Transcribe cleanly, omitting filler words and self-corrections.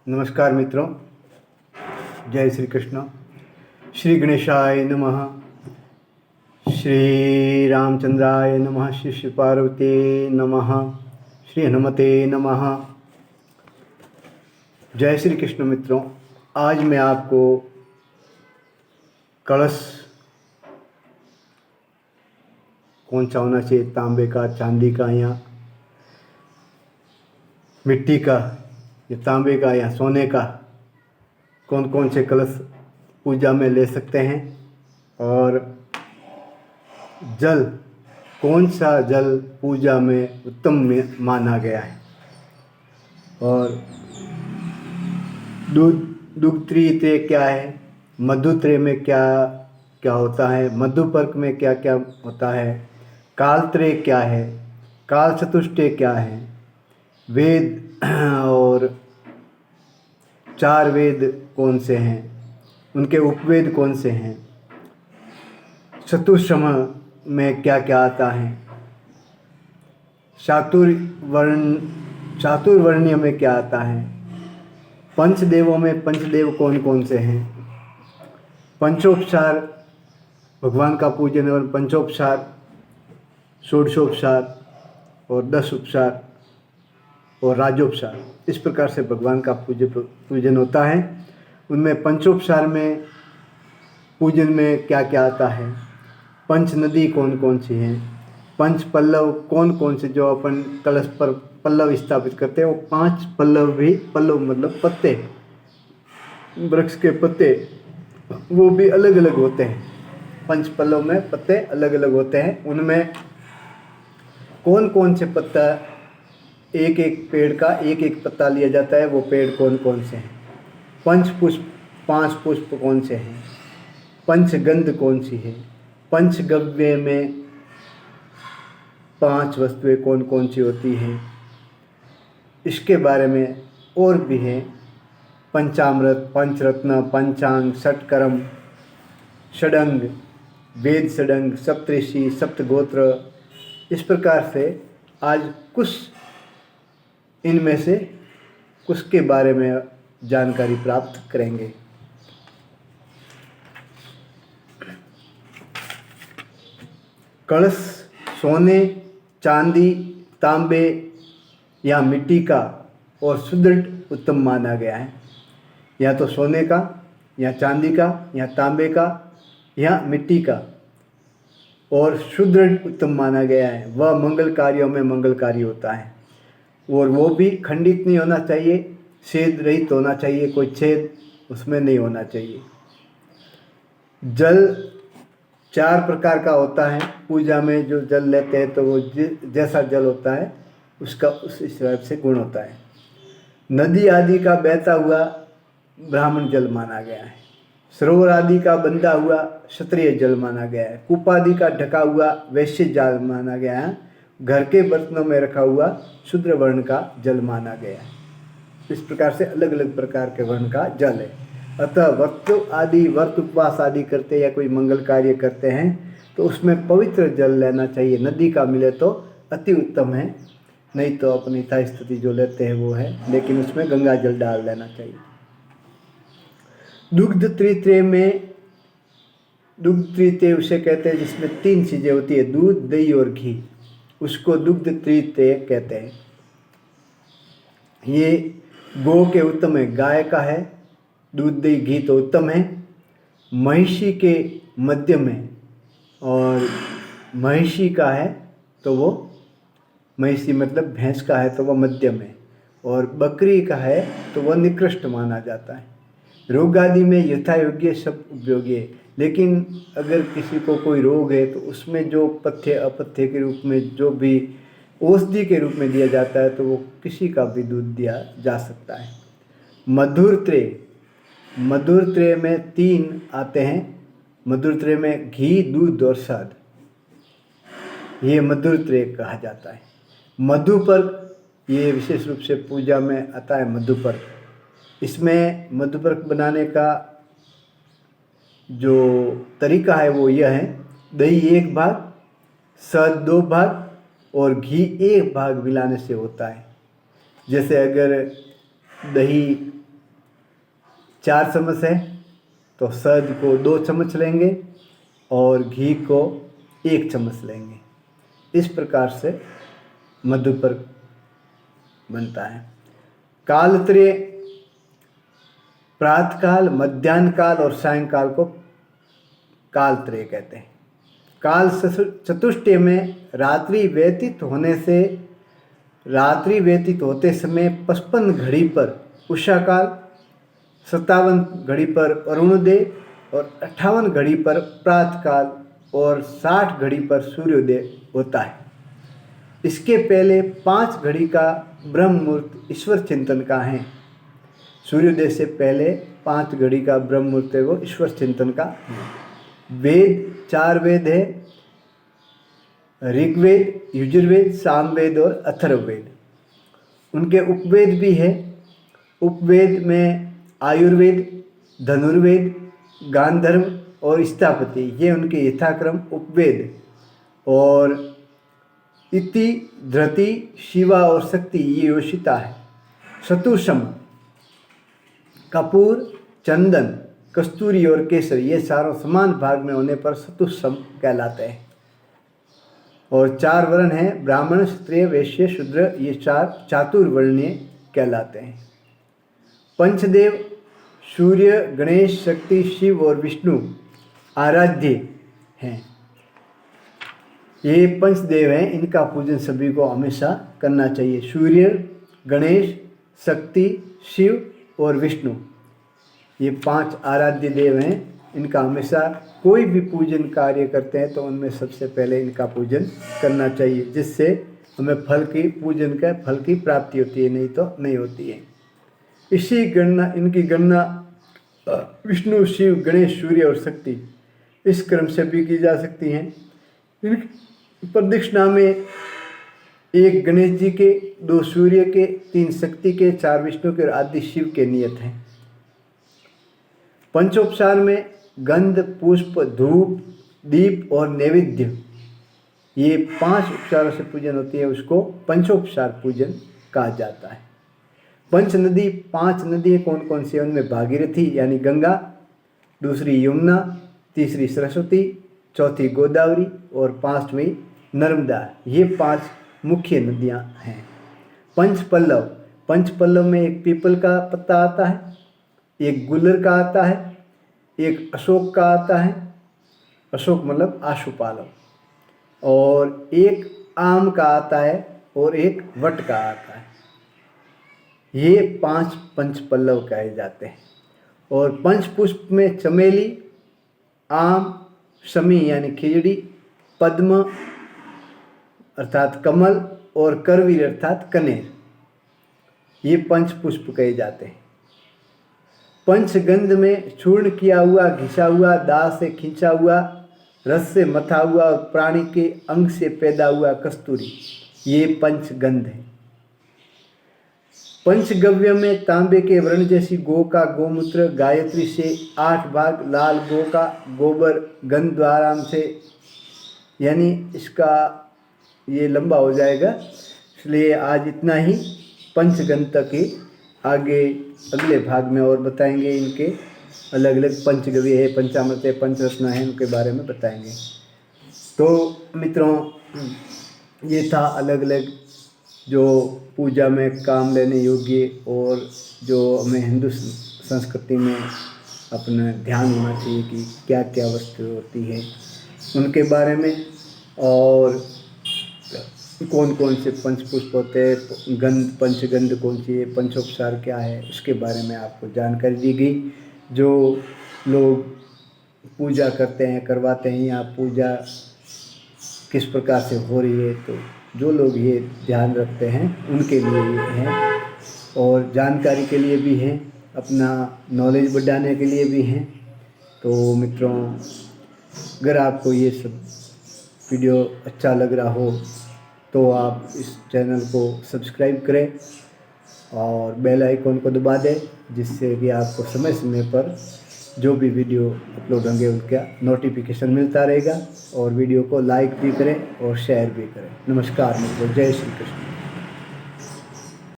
नमस्कार मित्रों, जय श्री कृष्ण। श्री गणेशाय नमः, श्री रामचंद्राय नमः, श्री शिव पार्वती नमः, श्री हनुमते नमः। जय श्री कृष्ण मित्रों, आज मैं आपको कलश कौन सा होना चाहिए, तांबे का, चांदी का या मिट्टी का या तांबे का या सोने का, कौन कौन से कलश पूजा में ले सकते हैं, और जल कौन सा जल पूजा में उत्तम में माना गया है, और दुग्ध क्या है, मधुत्रय में क्या क्या होता है, मधुपर्क में क्या क्या होता है, कालत्रय क्या है, काल चतुष्टय क्या है, वेद और 4 वेद कौन से हैं, उनके उपवेद कौन से हैं, चतुष्षम में क्या क्या आता है, चातुर्वर्ण्य में क्या आता है, पंचदेवों में पंचदेव कौन कौन से हैं, पंचोपचार भगवान का पूजन और पंचोपचार, षोडशोपचार और 10 उपचार और राजोपचार, इस प्रकार से भगवान का पूजन होता है। उनमें पंचोपचार में पूजन में क्या क्या आता है, पंच नदी कौन कौन सी हैं, पंच पल्लव कौन कौन से, जो अपन कलश पर पल्लव स्थापित करते हैं, वो 5 पल्लव भी, पल्लव मतलब पत्ते, वृक्ष के पत्ते, वो भी अलग अलग होते हैं। पंच पल्लव में पत्ते अलग अलग होते हैं। उनमें कौन कौन से पत्ता, एक एक पेड़ का एक एक पत्ता लिया जाता है, वो पेड़ कौन कौन से हैं, पंच पुष्प 5 पुष्प कौन से हैं, पंचगंध कौन सी है, पंचगव्य में 5 वस्तुएं कौन कौन सी होती हैं, इसके बारे में और भी हैं। पंचामृत, पंचरत्न, पंचांग, षटकर्म, षडंग, वेद षडंग, सप्तऋषि, सप्तगोत्र, इस प्रकार से आज कुछ इनमें से कुछ के बारे में जानकारी प्राप्त करेंगे। कलश सोने, चांदी, तांबे या मिट्टी का और सुदृढ़ उत्तम माना गया है। या तो सोने का, या चांदी का, या तांबे का, या मिट्टी का, और सुदृढ़ उत्तम माना गया है। वह मंगल कार्यों में मंगलकारी होता है, और वो भी खंडित नहीं होना चाहिए, छेद रहित होना चाहिए, कोई छेद उसमें नहीं होना चाहिए। जल 4 प्रकार का होता है। पूजा में जो जल लेते हैं तो वो जैसा जल होता है उसका उस हिसाब से गुण होता है। नदी आदि का बहता हुआ ब्राह्मण जल माना गया है। सरोवर आदि का बंधा हुआ क्षत्रिय जल माना गया है। कूप आदि का ढका हुआ वैश्य जल माना गया है। घर के बर्तनों में रखा हुआ शूद्र वर्ण का जल माना गया है। इस प्रकार से अलग अलग प्रकार के वर्ण का जल है। अतः व्रत उपवास आदि करते या कोई मंगल कार्य करते हैं तो उसमें पवित्र जल लेना चाहिए। नदी का मिले तो अति उत्तम है, नहीं तो अपनी यथास्थिति जो लेते हैं वो है, लेकिन उसमें गंगा जल डाल लेना चाहिए। दुग्ध तृतीय उसे कहते हैं जिसमें 3 चीज़ें होती है, दूध, दही और घी, उसको दुग्ध तृतीय कहते हैं। ये गौ के उत्तम है, गाय का है, दूध दही घी तो उत्तम है। महिषी के मध्यम है, और महिषी का है तो वो, महिषी मतलब भैंस का है तो वह मध्यम है, और बकरी का है तो वह निकृष्ट माना जाता है। रोग आदि में यथा योग्य सब उपयोगी है, लेकिन अगर किसी को कोई रोग है तो उसमें जो पथ्य अपथ्य के रूप में जो भी औषधि के रूप में दिया जाता है तो वो किसी का भी दूध दिया जा सकता है। मधुर त्रय में 3 आते हैं। मधुर त्रय में घी, दूध और शहद, ये मधुर त्रय कहा जाता है। मधुपर्क, ये विशेष रूप से पूजा में आता है। मधुपर्क, इसमें मधुपर्क बनाने का जो तरीका है वो यह है, दही 1 भाग, शहद 2 भाग और घी 1 भाग मिलाने से होता है। जैसे अगर दही 4 चम्मच है तो शहद को 2 चम्मच लेंगे और घी को 1 चम्मच लेंगे। इस प्रकार से मधुपर्क बनता है। कालत्रय प्रातःकाल, मध्याह्न काल और सायंकाल को कालत्रय कहते हैं। काल चतुष्टय में रात्रि व्यतीत होते समय 55 घड़ी पर उषा काल, 57 घड़ी पर अरुणोदय और 58 घड़ी पर प्रातःकाल और 60 घड़ी पर सूर्योदय होता है। इसके पहले 5 घड़ी का ब्रह्म मुहूर्त ईश्वर चिंतन का है। सूर्योदय से पहले 5 घड़ी का ब्रह्म मुहूर्त है वो ईश्वर चिंतन का। वेद 4 वेद है, ऋग्वेद, यजुर्वेद, सामवेद और अथर्ववेद। उनके उपवेद भी है। उपवेद में आयुर्वेद, धनुर्वेद, गांधर्व और स्थापति, ये उनके यथाक्रम उपवेद। और इति, धृति, शिवा और शक्ति ये योषिता है। शतुषम, कपूर, चंदन, कस्तूरी और केसर ये चारों समान भाग में होने पर शतुषम कहलाते हैं। और 4 वर्ण हैं, ब्राह्मण, क्षत्रिय, वैश्य, शूद्र, ये 4 चातुर्वर्णीय कहलाते हैं। पंचदेव सूर्य, गणेश, शक्ति, शिव और विष्णु आराध्य हैं। ये पंचदेव हैं, इनका पूजन सभी को हमेशा करना चाहिए। सूर्य, गणेश, शक्ति, शिव और विष्णु, ये 5 आराध्य देव हैं। इनका हमेशा कोई भी पूजन कार्य करते हैं तो उनमें सबसे पहले इनका पूजन करना चाहिए, जिससे हमें फल की प्राप्ति होती है, नहीं तो नहीं होती है। इनकी गणना विष्णु, शिव, गणेश, सूर्य और शक्ति इस क्रम से भी की जा सकती हैं। इनकी प्रदक्षिणा में 1 गणेश जी के, 2 सूर्य के, 3 शक्ति के, 4 विष्णु के और आदि शिव के नियत हैं। पंचोपचार में गंध, पुष्प, धूप, दीप और नैवेद्य, ये 5 उपचारों से पूजन होती है, उसको पंचोपचार पूजन कहा जाता है। पंच नदी, 5 नदियाँ कौन कौन सी है? उनमें भागीरथी यानी गंगा, दूसरी यमुना, तीसरी सरस्वती, चौथी गोदावरी और 5वीं नर्मदा, ये 5 मुख्य नदियाँ हैं। पंचपल्लव में एक पीपल का पत्ता आता है, एक गुलर का आता है, एक अशोक का आता है, अशोक मतलब आशुपालव, और एक आम का आता है और एक वट का आता है। ये 5 पंचपल्लव कहे जाते हैं। और पंचपुष्प में चमेली, आम, शमी यानी खिजड़ी, पद्म अर्थात कमल और करवीर अर्थात कनेर, ये पंचपुष्प कहे जाते हैं। पंचगंध में चूर्ण किया हुआ, घिसा हुआ, दांत से खींचा हुआ, रस से मथा हुआ और प्राणी के अंग से पैदा हुआ कस्तूरी, ये पंचगंध है। पंचगव्य में तांबे के वर्ण जैसी गौ का गोमूत्र, गायत्री से 8 भाग, लाल गौ का गोबर गंधद्वाराम से, यानी इसका ये लंबा हो जाएगा, इसलिए आज इतना ही। पंचगंध तक ही आगे अगले भाग में और बताएंगे। इनके अलग अलग पंचगव्य है, पंचामृत है, पंचरत्न है, उनके बारे में बताएंगे। तो मित्रों, ये था अलग अलग जो पूजा में काम लेने योग्य और जो हमें हिंदू संस्कृति में अपना ध्यान होना चाहिए कि क्या क्या वस्तु होती है उनके बारे में, और कौन कौन से पंचपुष्प होते हैं, पंचगंध कौन सी है, पंचोपचार क्या है, उसके बारे में आपको जानकारी दी गई। जो लोग पूजा करते हैं, करवाते हैं, या पूजा किस प्रकार से हो रही है, तो जो लोग ये ध्यान रखते हैं उनके लिए ये हैं, और जानकारी के लिए भी हैं, अपना नॉलेज बढ़ाने के लिए भी हैं। तो मित्रों, अगर आपको ये सब वीडियो अच्छा लग रहा हो तो आप इस चैनल को सब्सक्राइब करें और बेल आइकन को दबा दें, जिससे कि आपको समय समय पर जो भी वीडियो अपलोड होंगे उनका नोटिफिकेशन मिलता रहेगा। और वीडियो को लाइक भी करें और शेयर भी करें। नमस्कार मित्रों, जय श्री कृष्ण।